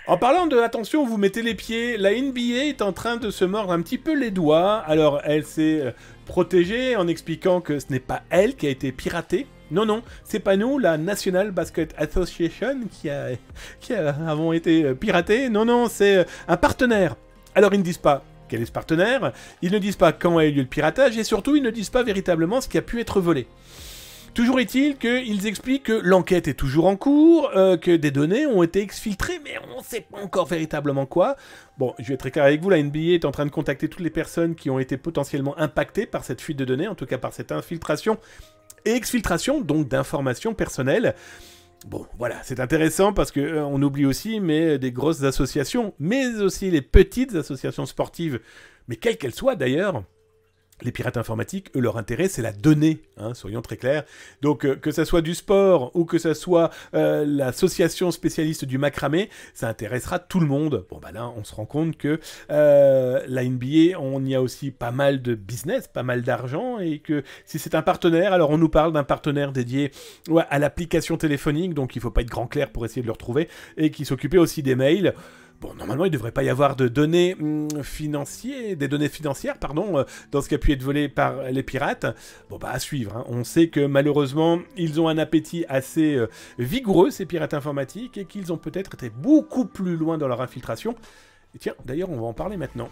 En parlant de attention, vous mettez les pieds, la NBA est en train de se mordre un petit peu les doigts. Alors, elle s'est protégée en expliquant que ce n'est pas elle qui a été piratée. Non, non, c'est pas nous, la National Basket Association qui avons été piratés. Non, non, c'est un partenaire. Alors, ils ne disent pas quel est ce partenaire, ils ne disent pas quand a eu lieu le piratage, et surtout, ils ne disent pas véritablement ce qui a pu être volé. Toujours est-il qu'ils expliquent que l'enquête est toujours en cours, que des données ont été exfiltrées, mais on ne sait pas encore véritablement quoi. Bon, je vais être très clair avec vous, la NBA est en train de contacter toutes les personnes qui ont été potentiellement impactées par cette fuite de données, en tout cas par cette infiltration et exfiltration, donc d'informations personnelles. Bon, voilà, c'est intéressant parce que on oublie aussi mais des grosses associations, mais aussi les petites associations sportives, mais quelles qu'elles soient d'ailleurs. Les pirates informatiques, eux, leur intérêt, c'est la donnée, hein, soyons très clairs. Donc, que ça soit du sport ou que ça soit l'association spécialiste du macramé, ça intéressera tout le monde. Bon, bah là, on se rend compte que la NBA, on y a aussi pas mal de business, pas mal d'argent, et que si c'est un partenaire, alors on nous parle d'un partenaire dédié à l'application téléphonique, donc il ne faut pas être grand clair pour essayer de le retrouver, et qui s'occupait aussi des mails. Bon, normalement, il ne devrait pas y avoir de données financières, pardon, dans ce qui a pu être volé par les pirates. Bon, bah, à suivre. Hein. On sait que, malheureusement, ils ont un appétit assez vigoureux, ces pirates informatiques, et qu'ils ont peut-être été beaucoup plus loin dans leur infiltration. Et tiens, d'ailleurs, on va en parler maintenant.